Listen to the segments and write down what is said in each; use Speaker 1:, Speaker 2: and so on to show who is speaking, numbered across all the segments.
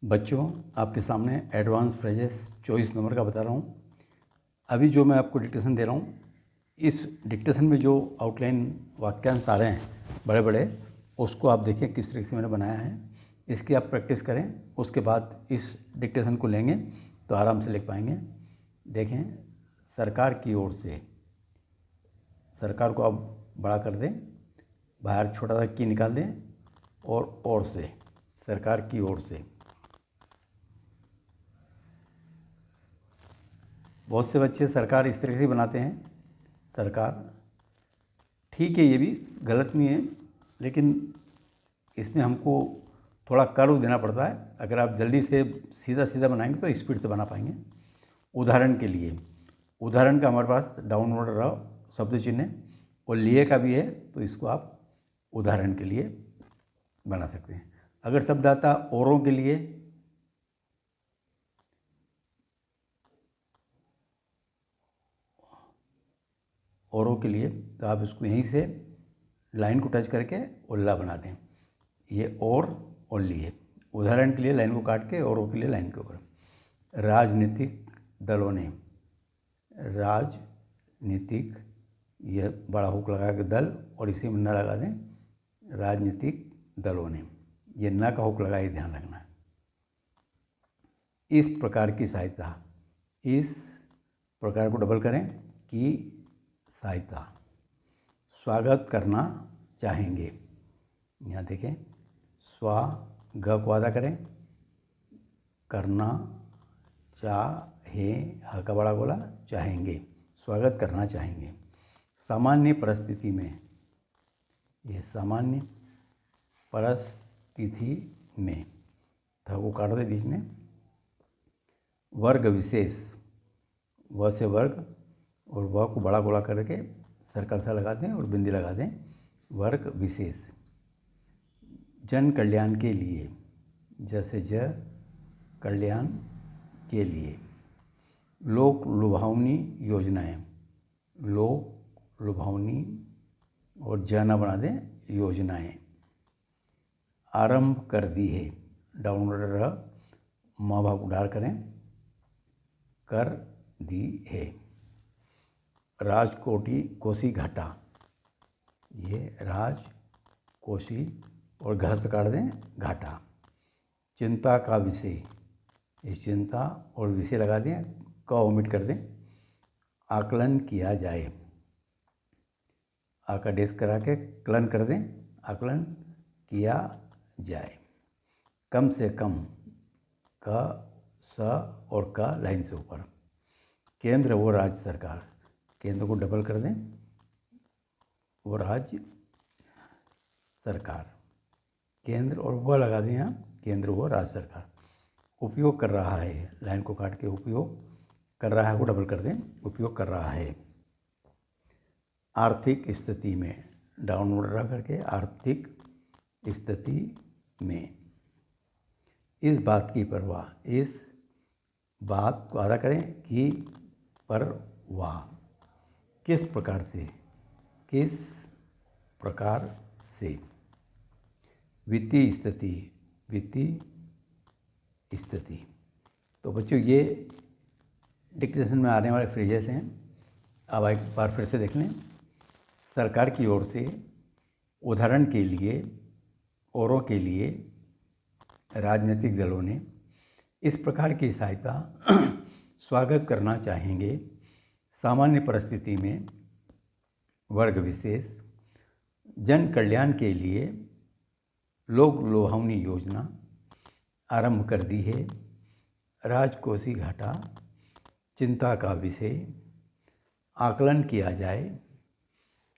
Speaker 1: बच्चों, आपके सामने एडवांस फ्रेजेस 24 नंबर का बता रहा हूँ। अभी जो मैं आपको डिक्टेशन दे रहा हूँ, इस डिक्टेशन में जो आउटलाइन वाक्यांश आ रहे हैं बड़े बड़े, उसको आप देखें किस तरीके से मैंने बनाया है। इसकी आप प्रैक्टिस करें, उसके बाद इस डिक्टेशन को लेंगे तो आराम से लिख पाएंगे। देखें, सरकार की ओर से, सरकार को आप बड़ा कर दें, बाहर छोटा सा की निकाल दें और से, सरकार की ओर से। बहुत से बच्चे सरकार इस तरीके से बनाते हैं, सरकार। ठीक है, ये भी गलत नहीं है, लेकिन इसमें हमको थोड़ा कर्व देना पड़ता है। अगर आप जल्दी से सीधा सीधा बनाएंगे तो स्पीड से बना पाएंगे। उदाहरण के लिए, उदाहरण का हमारे पास डाउनवर्ड रहा शब्द चिन्ह और लिए का भी है, तो इसको आप उदाहरण के लिए बना सकते हैं। अगर शब्द आता औरों के लिए, औरों के लिए, तो आप इसको यहीं से लाइन को टच करके उल्ला बना दें। ये और लिए, उदाहरण के लिए लाइन को काट के, औरों के लिए लाइन के ऊपर। राजनीतिक दलों ने, राजनीतिक, ये बड़ा हुक लगा के दल और इसी में न लगा दें, राजनीतिक दलों ने, ये न का हुक लगा, ये ध्यान रखना है। इस प्रकार की सहायता, इस प्रकार को डबल करें कि सहायता, स्वागत करना चाहेंगे। यहाँ देखें, स्वा ग को आधा करें, करना चाहे, ह का बड़ा बोला, चाहेंगे, स्वागत करना चाहेंगे। सामान्य परिस्थिति में, ये सामान्य परिस्थिति में, था को काट दे बीच में। वर्ग विशेष, व से वर्ग और वह को बड़ा गोला करके सर्कल सा लगा दें और बिंदी लगा दें, वर्ग विशेष। जन कल्याण के लिए, जैसे ज कल्याण के लिए। लोक लुभावनी योजनाएं, लोक लुभावनी और ज न बना दें, योजनाएं। आरंभ कर दी है, डाउनवर्ड माँ भाग उधार करें, कर दी है। राजकोटी कोसी घाटा, ये राज कोसी और घर से काट दें, घाटा। चिंता का विषय, ये चिंता और विषय लगा दें, का ओमिट कर दें। आकलन किया जाए, आ का डेस्क करा के कलन कर दें, आकलन किया जाए। कम से कम, का स और का लाइन से ऊपर। केंद्र व राज्य सरकार, केंद्र को डबल कर दें, वो राज्य सरकार। केंद्र और वह लगा दें यहाँ, केंद्र व राज्य सरकार। उपयोग कर रहा है, लाइन को काट के उपयोग कर रहा है को डबल कर दें, उपयोग कर रहा है। आर्थिक स्थिति में, डाउनवर्ड रह करके, आर्थिक स्थिति में। इस बात की परवाह, इस बात को आधा करें कि परवाह। किस प्रकार से, किस प्रकार से। वित्तीय स्थिति, वित्तीय स्थिति। तो बच्चों, ये डिक्टेशन में आने वाले फ्रेजेस हैं। अब एक बार फिर से देख लें। सरकार की ओर से, उदाहरण के लिए, औरों के लिए, राजनीतिक दलों ने इस प्रकार की सहायता स्वागत करना चाहेंगे। सामान्य परिस्थिति में, वर्ग विशेष। जन कल्याण के लिए लोक लुभावनी योजना आरंभ कर दी है। राजकोषीय घाटा, चिंता का विषय। आकलन किया जाए,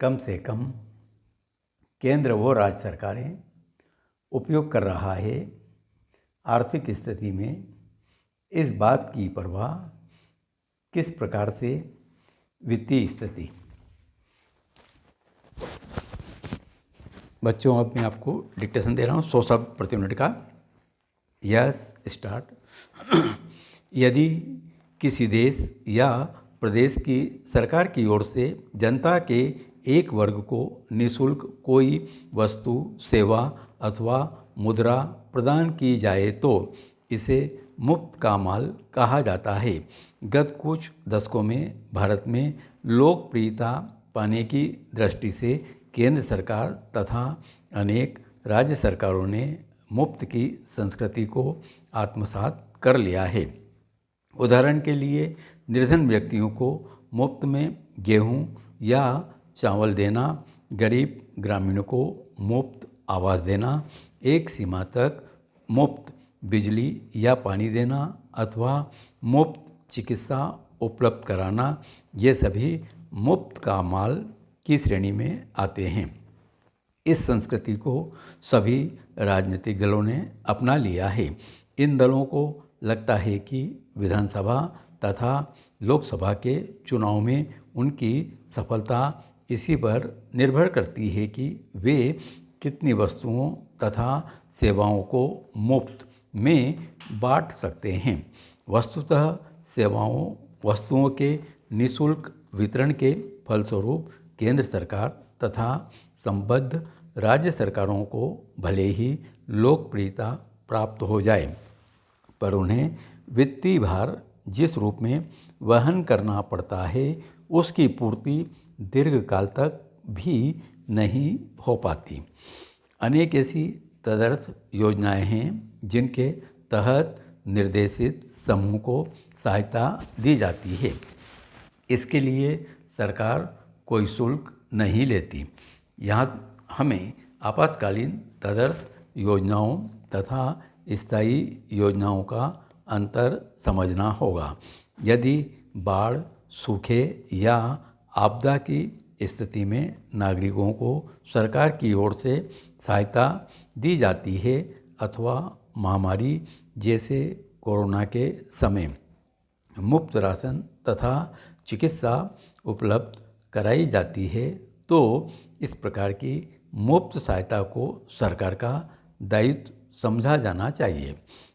Speaker 1: कम से कम। केंद्र व राज्य सरकारें उपयोग कर रहा है। आर्थिक स्थिति में, इस बात की परवाह, किस प्रकार से। वित्तीय स्थिति। बच्चों, अब मैं आपको डिक्टेशन दे रहा हूँ 100 शब्द प्रति मिनट का। Yes, start. यदि किसी देश या प्रदेश की सरकार की ओर से जनता के एक वर्ग को निःशुल्क कोई वस्तु, सेवा अथवा मुद्रा प्रदान की जाए तो इसे मुफ्त का माल कहा जाता है। गत कुछ दशकों में भारत में लोकप्रियता पाने की दृष्टि से केंद्र सरकार तथा अनेक राज्य सरकारों ने मुफ्त की संस्कृति को आत्मसात कर लिया है। उदाहरण के लिए निर्धन व्यक्तियों को मुफ्त में गेहूं या चावल देना, गरीब ग्रामीणों को मुफ्त आवास देना, एक सीमा तक मुफ्त बिजली या पानी देना अथवा मुफ्त चिकित्सा उपलब्ध कराना, ये सभी मुफ्त का माल की श्रेणी में आते हैं। इस संस्कृति को सभी राजनीतिक दलों ने अपना लिया है। इन दलों को लगता है कि विधानसभा तथा लोकसभा के चुनाव में उनकी सफलता इसी पर निर्भर करती है कि वे कितनी वस्तुओं तथा सेवाओं को मुफ्त में बांट सकते हैं। वस्तुतः वस्तुओं के निःशुल्क वितरण के फलस्वरूप केंद्र सरकार तथा संबद्ध राज्य सरकारों को भले ही लोकप्रियता प्राप्त हो जाए, पर उन्हें वित्तीय भार जिस रूप में वहन करना पड़ता है उसकी पूर्ति दीर्घकाल तक भी नहीं हो पाती। अनेक ऐसी तदर्थ योजनाएं हैं जिनके तहत निर्देशित समूह को सहायता दी जाती है। इसके लिए सरकार कोई शुल्क नहीं लेती। यहाँ हमें आपातकालीन तदर्थ योजनाओं तथा स्थायी योजनाओं का अंतर समझना होगा। यदि बाढ़, सूखे या आपदा की स्थिति में नागरिकों को सरकार की ओर से सहायता दी जाती है अथवा महामारी जैसे कोरोना के समय मुफ्त राशन तथा चिकित्सा उपलब्ध कराई जाती है, तो इस प्रकार की मुफ्त सहायता को सरकार का दायित्व समझा जाना चाहिए।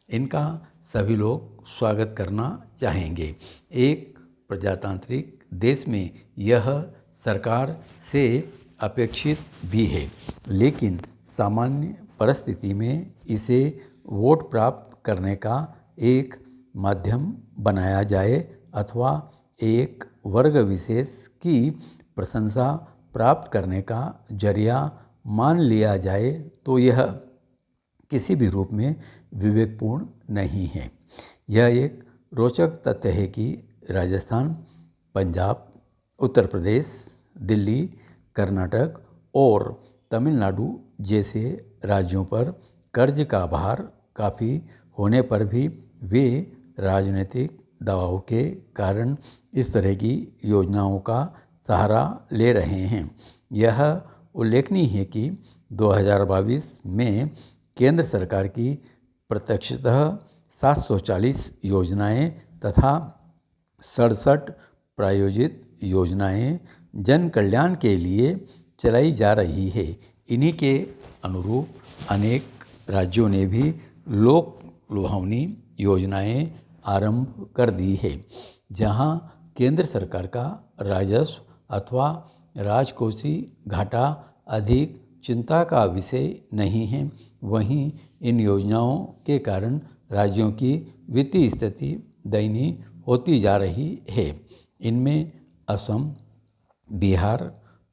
Speaker 1: इनका सभी लोग स्वागत करना चाहेंगे। एक प्रजातांत्रिक देश में यह सरकार से अपेक्षित भी है, लेकिन सामान्य परिस्थिति में इसे वोट प्राप्त करने का एक माध्यम बनाया जाए अथवा एक वर्ग विशेष की प्रशंसा प्राप्त करने का जरिया मान लिया जाए तो यह किसी भी रूप में विवेकपूर्ण नहीं है। यह एक रोचक तथ्य है कि राजस्थान, पंजाब, उत्तर प्रदेश, दिल्ली, कर्नाटक और तमिलनाडु जैसे राज्यों पर कर्ज का भार काफ़ी होने पर भी वे राजनीतिक दबाव के कारण इस तरह की योजनाओं का सहारा ले रहे हैं। यह उल्लेखनीय है कि 2022 में केंद्र सरकार की प्रत्यक्षतः 740 योजनाएं तथा 67 प्रायोजित योजनाएं जन कल्याण के लिए चलाई जा रही है। इन्हीं के अनुरूप अनेक राज्यों ने भी लोक लुभावनी योजनाएं आरंभ कर दी है। जहां केंद्र सरकार का राजस्व अथवा राजकोषीय घाटा अधिक चिंता का विषय नहीं है, वहीं इन योजनाओं के कारण राज्यों की वित्तीय स्थिति दयनीय होती जा रही है। इनमें असम, बिहार,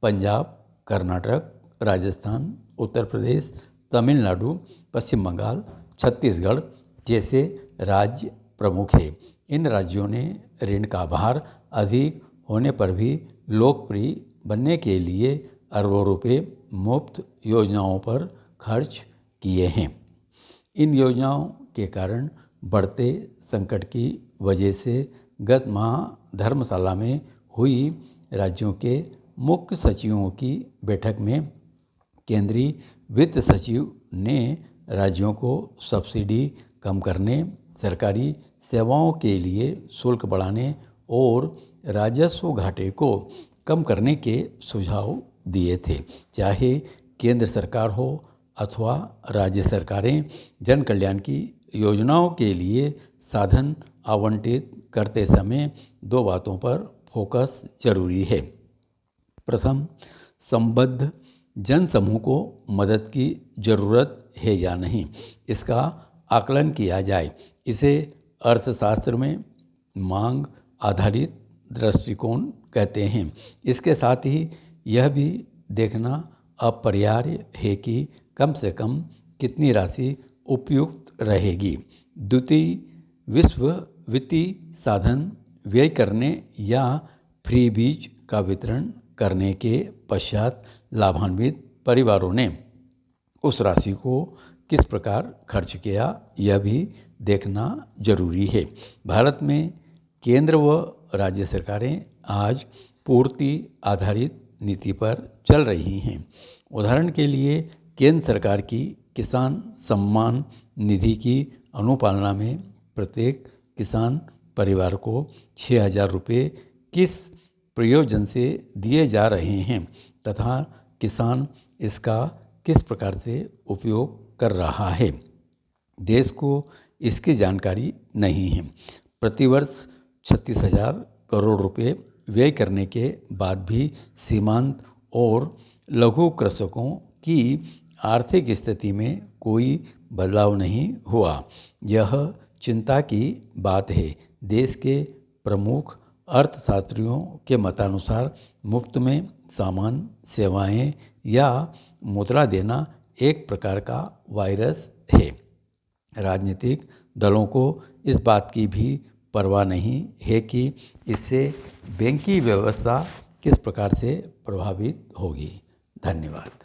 Speaker 1: पंजाब, कर्नाटक, राजस्थान, उत्तर प्रदेश, तमिलनाडु, पश्चिम बंगाल, छत्तीसगढ़ जैसे राज्य प्रमुख हैं। इन राज्यों ने ऋण का भार अधिक होने पर भी लोकप्रिय बनने के लिए अरबों रुपए मुफ्त योजनाओं पर खर्च किए हैं। इन योजनाओं के कारण बढ़ते संकट की वजह से गत माह धर्मशाला में हुई राज्यों के मुख्य सचिवों की बैठक में केंद्रीय वित्त सचिव ने राज्यों को सब्सिडी कम करने, सरकारी सेवाओं के लिए शुल्क बढ़ाने और राजस्व घाटे को कम करने के सुझाव दिए थे। चाहे केंद्र सरकार हो अथवा राज्य सरकारें जन कल्याण की योजनाओं के लिए साधन आवंटित करते समय दो बातों पर फोकस जरूरी है। प्रथम, संबद्ध जन समूह को मदद की ज़रूरत है या नहीं, इसका आकलन किया जाए। इसे अर्थशास्त्र में मांग आधारित दृष्टिकोण कहते हैं। इसके साथ ही यह भी देखना अपरिहार्य है कि कम से कम कितनी राशि उपयुक्त रहेगी। द्वितीय, विश्व वित्तीय साधन व्यय करने या फ्रीबीज का वितरण करने के पश्चात लाभान्वित परिवारों ने उस राशि को किस प्रकार खर्च किया, यह भी देखना जरूरी है। भारत में केंद्र व राज्य सरकारें आज पूर्ति आधारित नीति पर चल रही हैं। उदाहरण के लिए केंद्र सरकार की किसान सम्मान निधि की अनुपालना में प्रत्येक किसान परिवार को 6,000 रुपये किस प्रयोजन से दिए जा रहे हैं तथा किसान इसका किस प्रकार से उपयोग कर रहा है, देश को इसकी जानकारी नहीं है। प्रतिवर्ष 36,000 करोड़ रुपए व्यय करने के बाद भी सीमांत और लघु कृषकों की आर्थिक स्थिति में कोई बदलाव नहीं हुआ। यह चिंता की बात है। देश के प्रमुख अर्थशास्त्रियों के मतानुसार मुफ्त में सामान, सेवाएं या मुद्रा देना एक प्रकार का वायरस है। राजनीतिक दलों को इस बात की भी परवाह नहीं है कि इससे बैंकिंग व्यवस्था किस प्रकार से प्रभावित होगी। धन्यवाद।